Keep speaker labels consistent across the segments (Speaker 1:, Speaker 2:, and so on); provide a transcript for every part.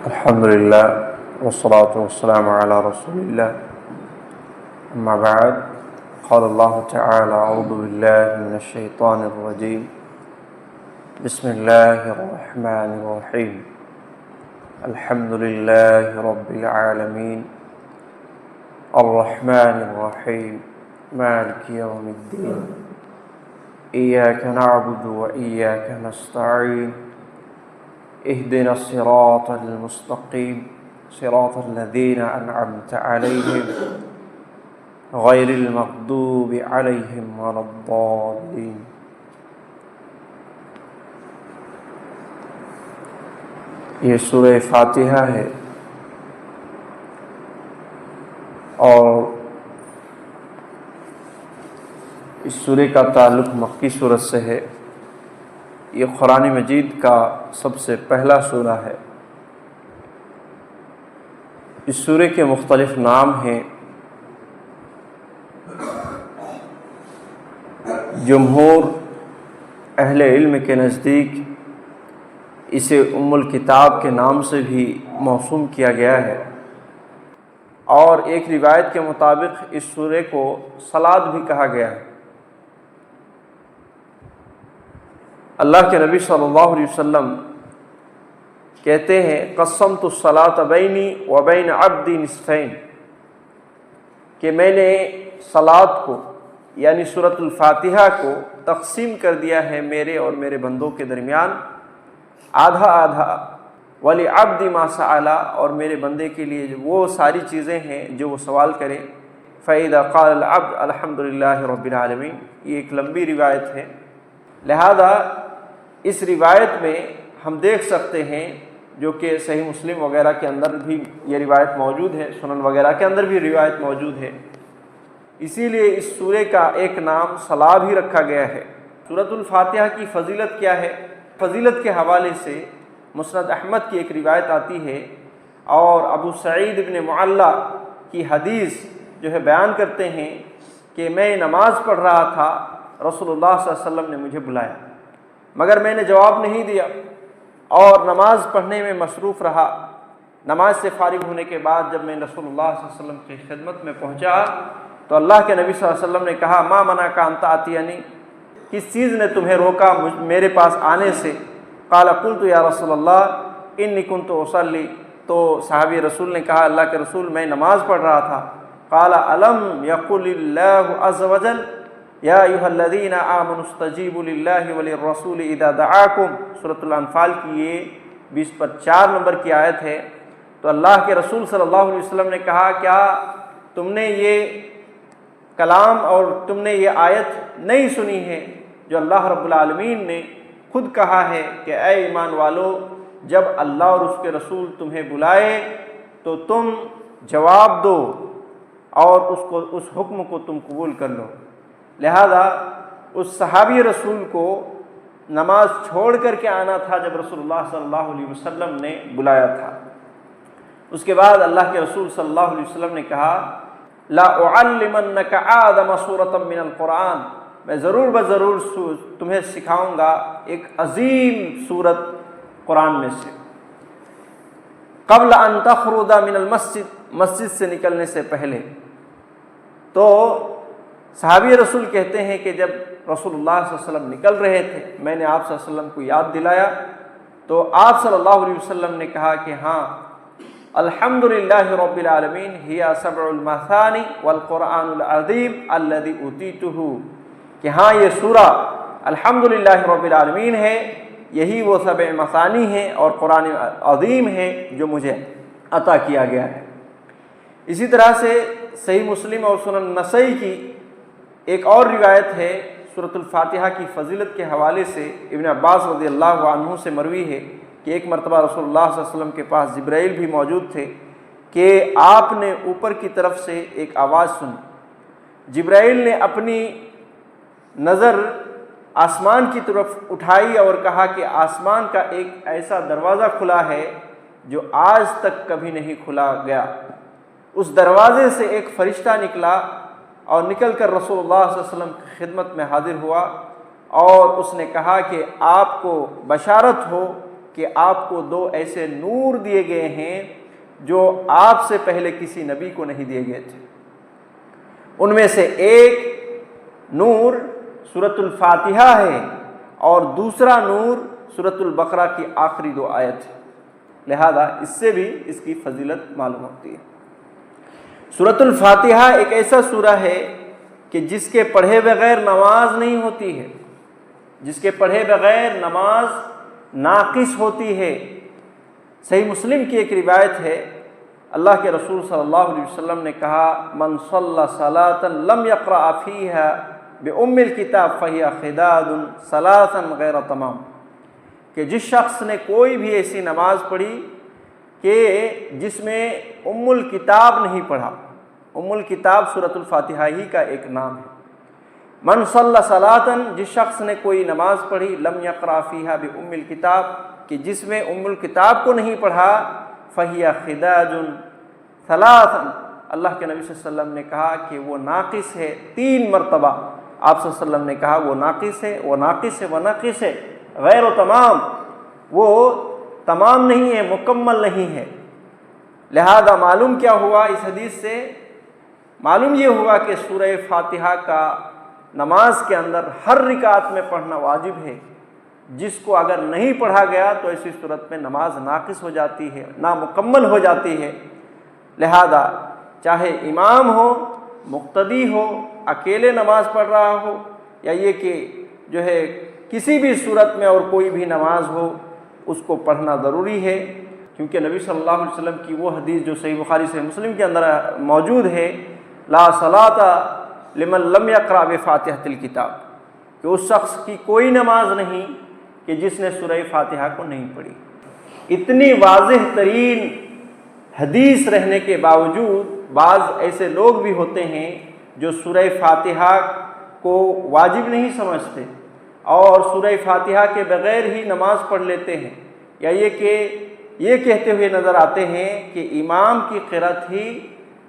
Speaker 1: الحمد لله والصلاة والسلام على رسول الله. أما بعد، قال الله تعالى: أعوذ بالله من الشيطان الرجيم. بسم الله الرحمن الرحيم. الحمد لله رب العالمين الرحمن الرحيم مالك يوم الدين. إياك نعبد وإياك نستعين. اهدنا الصراط المستقيم صراط الذين أنعمت عليهم غير المغضوب عليهم ولا الضالين. یہ سورہ فاتحہ ہے اور اس سورہ کا تعلق مکی سورت سے ہے. یہ قرآن مجید کا سب سے پہلا سورہ ہے. اس سورہ کے مختلف نام ہیں. جمہور اہل علم کے نزدیک اسے ام الکتاب کے نام سے بھی موسوم کیا گیا ہے، اور ایک روایت کے مطابق اس سورہ کو صلاۃ بھی کہا گیا ہے. اللہ کے نبی صلی اللہ علیہ وسلم کہتے ہیں: قسمت الصلاۃ بینی و بین عبدی نصفین، کہ میں نے صلاۃ کو یعنی سورۃ الفاتحہ کو تقسیم کر دیا ہے میرے اور میرے بندوں کے درمیان آدھا آدھا. وَلِعَبْدِ مَا سَأَلَ، اور میرے بندے کے لیے وہ ساری چیزیں ہیں جو وہ سوال کرے. فَإِذَا قَالَ الْعَبْدُ الْحَمْدُ لِلَّهِ رَبِّ الْعَالَمِينَ. یہ ایک لمبی روایت ہے، لہذا اس روایت میں ہم دیکھ سکتے ہیں، جو کہ صحیح مسلم وغیرہ کے اندر بھی یہ روایت موجود ہے، سنن وغیرہ کے اندر بھی روایت موجود ہے. اسی لیے اس سورہ کا ایک نام صلاح بھی رکھا گیا ہے. سورۃ الفاتحہ کی فضیلت کیا ہے؟ فضیلت کے حوالے سے مسند احمد کی ایک روایت آتی ہے، اور ابو سعید بن معلّہ کی حدیث جو ہے بیان کرتے ہیں کہ میں نماز پڑھ رہا تھا، رسول اللہ صلی اللہ علیہ وسلم نے مجھے بلایا، مگر میں نے جواب نہیں دیا اور نماز پڑھنے میں مصروف رہا. نماز سے فارغ ہونے کے بعد جب میں رسول اللہ صلی اللہ علیہ وسلم کی خدمت میں پہنچا تو اللہ کے نبی صلی اللہ علیہ وسلم نے کہا: ما منعک ان تأتینی، کس چیز نے تمہیں روکا میرے پاس آنے سے؟ قال قلت یا رسول اللہ انی کنت اصلی، تو صحابی رسول نے کہا: اللہ کے رسول میں نماز پڑھ رہا تھا. قال الم یقل اللہ عز وجل یا ایھا الذین آمنوا استجیبوا للہ وللرسول اذا دعاکم. سورۃ الانفال کی یہ 20/4 نمبر کی آیت ہے. تو اللہ کے رسول صلی اللہ علیہ وسلم نے کہا: کیا تم نے یہ کلام اور تم نے یہ آیت نہیں سنی ہے جو اللہ رب العالمین نے خود کہا ہے کہ اے ایمان والو، جب اللہ اور اس کے رسول تمہیں بلائے تو تم جواب دو اور اس حکم کو تم قبول کر لو. لہذا اس صحابی رسول کو نماز چھوڑ کر کے آنا تھا جب رسول اللہ صلی اللہ علیہ وسلم نے بلایا تھا. اس کے بعد اللہ کے رسول صلی اللہ علیہ وسلم نے کہا: لا اعلمنک اعظم سورۃ من القرآن، میں ضرور بضرور تمہیں سکھاؤں گا ایک عظیم سورت قرآن میں سے. قبل ان تخرج من المسجد، مسجد سے نکلنے سے پہلے. تو صحابی رسول کہتے ہیں کہ جب رسول اللہ صلی اللہ علیہ وسلم نکل رہے تھے، میں نے آپ صلی اللہ علیہ وسلم کو یاد دلایا تو آپ صلی اللہ علیہ وسلم نے کہا کہ ہاں، الحمد للہ رب العالمین ہی سبع المثانی والقرآن العظیم الذی اوتیتہ، کہ ہاں یہ سورہ الحمد للہ رب العالمین ہے، یہی وہ سبع مثانی ہیں اور قرآن عظیم ہے جو مجھے عطا کیا گیا ہے. اسی طرح سے صحیح مسلم اور سنن نسائی کی ایک اور روایت ہے سورۃ الفاتحہ کی فضیلت کے حوالے سے. ابن عباس رضی اللہ عنہ سے مروی ہے کہ ایک مرتبہ رسول اللہ صلی اللہ علیہ وسلم کے پاس جبرائیل بھی موجود تھے کہ آپ نے اوپر کی طرف سے ایک آواز سنی. جبرائیل نے اپنی نظر آسمان کی طرف اٹھائی اور کہا کہ آسمان کا ایک ایسا دروازہ کھلا ہے جو آج تک کبھی نہیں کھلا گیا. اس دروازے سے ایک فرشتہ نکلا اور نکل کر رسول اللہ صلی اللہ علیہ وسلم کی خدمت میں حاضر ہوا اور اس نے کہا کہ آپ کو بشارت ہو کہ آپ کو 2 ایسے نور دیے گئے ہیں جو آپ سے پہلے کسی نبی کو نہیں دیے گئے تھے۔ ان میں سے ایک نور سورۃ الفاتحہ ہے اور دوسرا نور سورۃ البقرہ کی آخری 2 آیت ہے، لہذا اس سے بھی اس کی فضیلت معلوم ہوتی ہے۔ سورۃ الفاتحہ ایک ایسا سورہ ہے کہ جس کے پڑھے بغیر نماز نہیں ہوتی ہے، جس کے پڑھے بغیر نماز ناقص ہوتی ہے۔ صحیح مسلم کی ایک روایت ہے، اللہ کے رسول صلی اللہ علیہ وسلم نے کہا من صلی صلاۃ لم یقرأ فیہا بأم الکتاب فہی خداع ثلاثا غیر تمام، کہ جس شخص نے کوئی بھی ایسی نماز پڑھی کہ جس میں ام الکتاب نہیں پڑھا، ام الکتاب سورۃ الفاتحہ ہی کا ایک نام ہے۔ من صلی صلاۃ، جس شخص نے کوئی نماز پڑھی لم یقرأ فیہا بأم الکتاب، کہ جس میں ام الکتاب کو نہیں پڑھا، فہی خداع ثلاثا، اللہ کے نبی صلی اللہ علیہ وسلم نے کہا کہ وہ ناقص ہے 3 مرتبہ۔ آپ صلی اللہ علیہ وسلم نے کہا وہ ناقص ہے، وہ ناقص ہے، وہ ناقص ہے، غیر و تمام، وہ تمام نہیں ہے، مکمل نہیں ہے۔ لہذا معلوم کیا ہوا اس حدیث سے؟ معلوم یہ ہوا کہ سورہ فاتحہ کا نماز کے اندر ہر رکعت میں پڑھنا واجب ہے، جس کو اگر نہیں پڑھا گیا تو ایسی صورت میں نماز ناقص ہو جاتی ہے، نامکمل ہو جاتی ہے۔ لہذا چاہے امام ہو، مقتدی ہو، اکیلے نماز پڑھ رہا ہو، یا یہ کہ جو ہے کسی بھی صورت میں اور کوئی بھی نماز ہو، اس کو پڑھنا ضروری ہے، کیونکہ نبی صلی اللہ علیہ وسلم کی وہ حدیث جو صحیح بخاری سے مسلم کے اندر موجود ہے، لا صلاۃ لمن لم یقرأ بفاتحۃ الکتاب، کہ اس شخص کی کوئی نماز نہیں کہ جس نے سورہ فاتحہ کو نہیں پڑھی۔ اتنی واضح ترین حدیث رہنے کے باوجود بعض ایسے لوگ بھی ہوتے ہیں جو سورہ فاتحہ کو واجب نہیں سمجھتے اور سورہ فاتحہ کے بغیر ہی نماز پڑھ لیتے ہیں، یا یہ کہ یہ کہتے ہوئے نظر آتے ہیں کہ امام کی قرأت ہی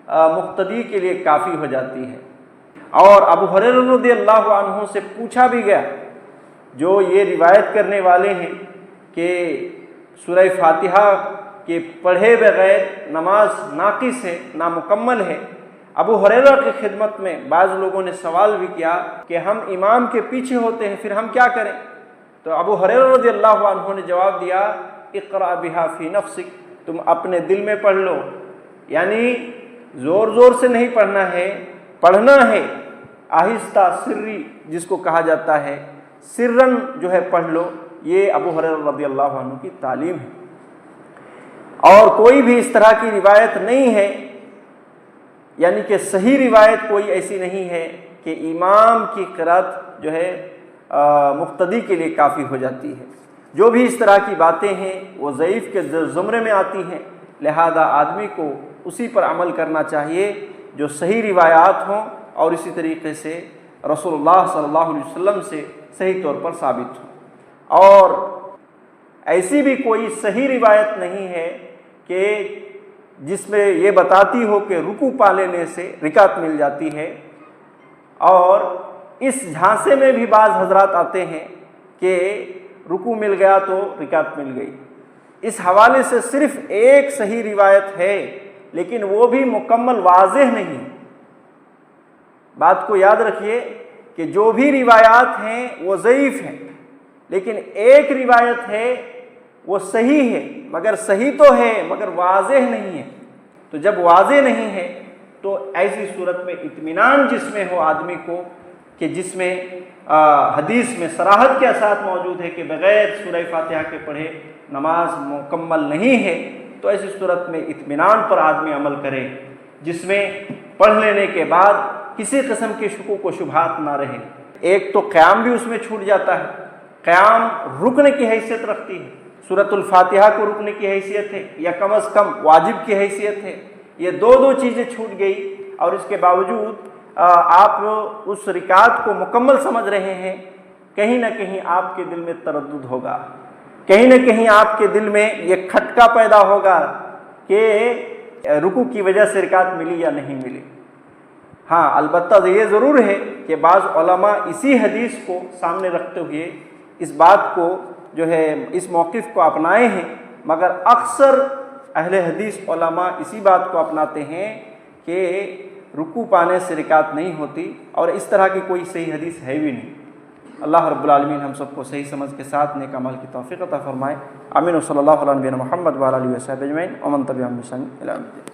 Speaker 1: مقتدی کے لیے کافی ہو جاتی ہے۔ اور ابو ہریرہ رضی اللہ عنہ سے پوچھا بھی گیا، جو یہ روایت کرنے والے ہیں کہ سورہ فاتحہ کے پڑھے بغیر نماز ناقص ہے، نامکمل ہے، ابو ہریرہ کی خدمت میں بعض لوگوں نے سوال بھی کیا کہ ہم امام کے پیچھے ہوتے ہیں، پھر ہم کیا کریں؟ تو ابو ہریرہ رضی اللہ عنہ نے جواب دیا اقرأ بہا فی نفسک، تم اپنے دل میں پڑھ لو، یعنی زور زور سے نہیں پڑھنا ہے، پڑھنا ہے آہستہ سری جس کو کہا جاتا ہے، سرن جو ہے پڑھ لو۔ یہ ابو ہریرہ رضی اللہ عنہ کی تعلیم ہے، اور کوئی بھی اس طرح کی روایت نہیں ہے، یعنی کہ صحیح روایت کوئی ایسی نہیں ہے کہ امام کی قرأت جو ہے مقتدی کے لیے کافی ہو جاتی ہے۔ جو بھی اس طرح کی باتیں ہیں وہ ضعیف کے زمرے میں آتی ہیں، لہذا آدمی کو اسی پر عمل کرنا چاہیے جو صحیح روایات ہوں اور اسی طریقے سے رسول اللہ صلی اللہ علیہ وسلم سے صحیح طور پر ثابت ہوں۔ اور ایسی بھی کوئی صحیح روایت نہیں ہے کہ جس میں یہ بتاتی ہو کہ رکوع پا لینے سے رکعت مل جاتی ہے، اور اس جھانسے میں بھی بعض حضرات آتے ہیں کہ رکوع مل گیا تو رکعت مل گئی۔ اس حوالے سے صرف ایک صحیح روایت ہے، لیکن وہ بھی مکمل واضح نہیں۔ بات کو یاد رکھیے کہ جو بھی روایات ہیں وہ ضعیف ہیں، لیکن ایک روایت ہے وہ صحیح ہے، مگر صحیح تو ہے مگر واضح نہیں ہے۔ تو جب واضح نہیں ہے تو ایسی صورت میں اطمینان جس میں ہو آدمی کو، کہ جس میں حدیث میں صراحت کے ساتھ موجود ہے کہ بغیر سورہ فاتحہ کے پڑھے نماز مکمل نہیں ہے، تو ایسی صورت میں اطمینان پر آدمی عمل کرے، جس میں پڑھ لینے کے بعد کسی قسم کے شکوک و شبہات نہ رہے۔ ایک تو قیام بھی اس میں چھوٹ جاتا ہے، قیام رکن کی حیثیت رکھتی ہے، سورۃ الفاتحہ کو رکن کی حیثیت ہے یا کم از کم واجب کی حیثیت ہے، یہ دو چیزیں چھوٹ گئی، اور اس کے باوجود آپ اس رکعت کو مکمل سمجھ رہے ہیں، کہیں نہ کہیں آپ کے دل میں تردد ہوگا، کہیں نہ کہیں آپ کے دل میں یہ کھٹکا پیدا ہوگا کہ رکوع کی وجہ سے رکعت ملی یا نہیں ملی۔ ہاں البتہ یہ ضرور ہے کہ بعض علماء اسی حدیث کو سامنے رکھتے ہوئے اس بات کو جو ہے اس موقف کو اپنائے ہیں، مگر اکثر اہل حدیث علماء اسی بات کو اپناتے ہیں کہ رکوع پانے سے رکعت نہیں ہوتی، اور اس طرح کی کوئی صحیح حدیث ہے بھی نہیں۔ اللہ رب العالمین ہم سب کو صحیح سمجھ کے ساتھ نیک عمل کی توفیق عطا فرمائے۔ آمین و صلی اللہ علیہ محمد وعلی آلہ وصحبہ اجمعین ومن تبعہم بإحسان الی یوم الدین۔